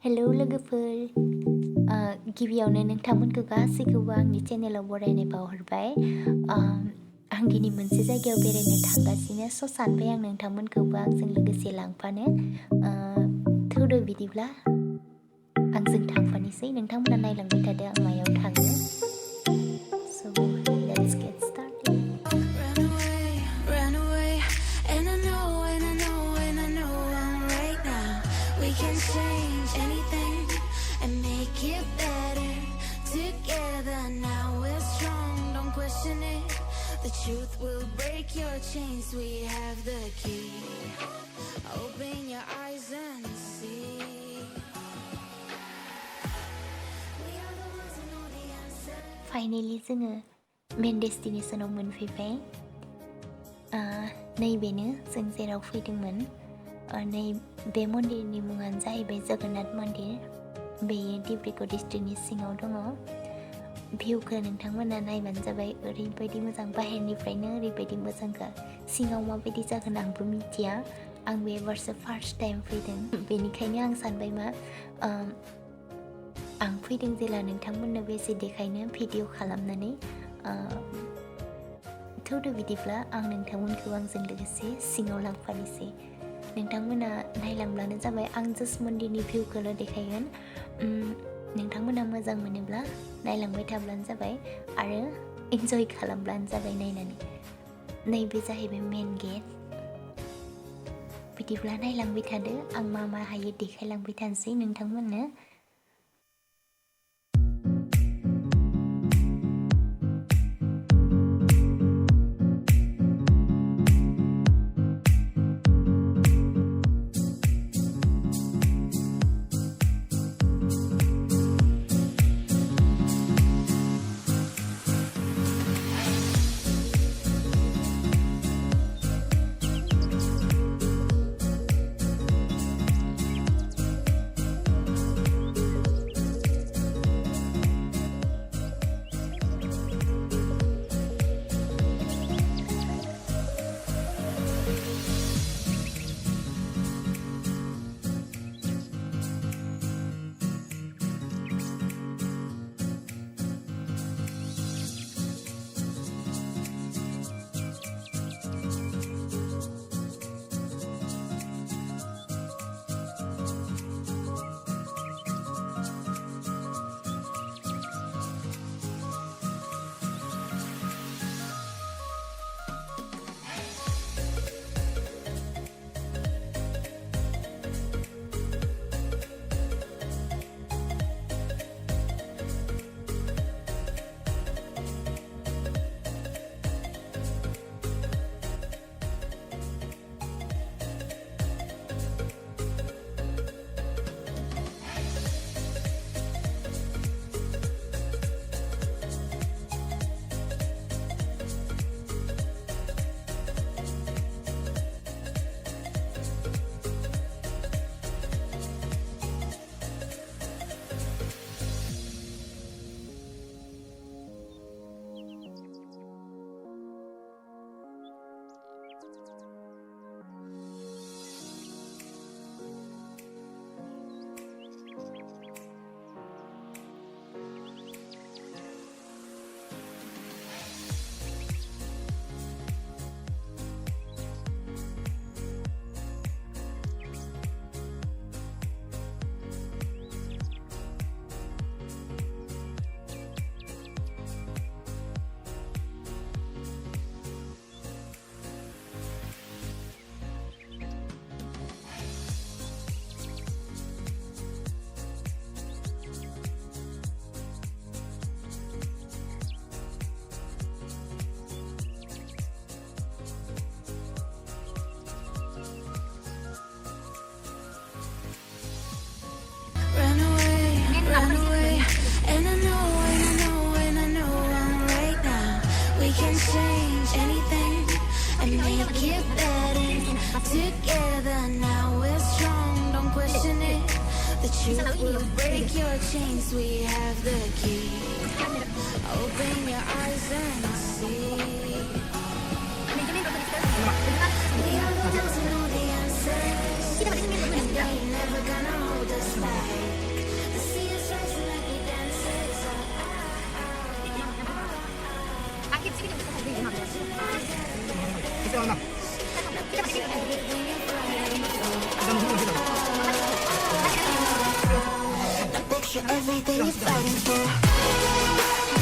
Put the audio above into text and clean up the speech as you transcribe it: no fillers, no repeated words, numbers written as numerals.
Hello लोगोफोर गिबियावनो नोंथांमोनखौ गासैखौबो आंनि चेनेलाव बरायनाय बावहरबाय आं दिनै मोनसे जायगायाव बेरायनो थांगासिनो सानबाय आं नोंथांमोनखौबो आंजों लोगोसे लांफानो थौदो बिदिब्ला आंजों थांफानोसै नोंथांमोना नायलांबाय थादो आं मायाव थाङो So let's get started. Can change anything and make it better together. Now we're strong, don't question it. The truth will break your chains. We have the key. Open your eyes and see. We are the ones who know the answer. Finally जोङो main डेस्टिनेसनाव मोनफैबाय नैबेनो जों जेराव फैदोंमोन नै बे मन्दिरनि मुङानो जाहैबाय जगन्नाथ मन्दिर बेयो डिब्रुगढ़ डिस्ट्रिक्टनि सिङाव दङ भिउखौ नोंथांमोना नायबानो जाबाय ओरैबायदि मोजां बाहेरनिफ्रायनो ओरैबायदि मोजांखा सिङाव माबायदि जागोन आंबो मिथिया आं बे एबारसो फार्स्ट टाइम फैदों बेनिखायनो आं सानबाय मा आं फैदों जेला नोंथांमोननो बेसे देखायनो भिडिअ खालामनानै थौदो बिदिब्ला आं नोंथांमोनखौ आंजों लोगोसे सिङाव लांफानोसै नोंथांमोना नायलांब्लानो जाबाय आं जास्ट मन्दिरनि भिउखौल' देखायगोन नोंथांमोना मोजां मोनोब्ला नायलांबाय थाब्लानो जाबाय आरो इन्जय खालामब्लानो जाबाय नायनानै नैबे जाहैबाय मेन गेट बिदिब्ला नायलांबाय थादो आं मा मा हायो देखायलांबाय थानोसै नोंथांमोननो Can change anything and make it better together. Now we're strong, don't question it. The truth will break your chains. We have the key. Open your eyes and see. We are the ones who know the answers, and they ain't never gonna hold us back. you're everything you're fighting for.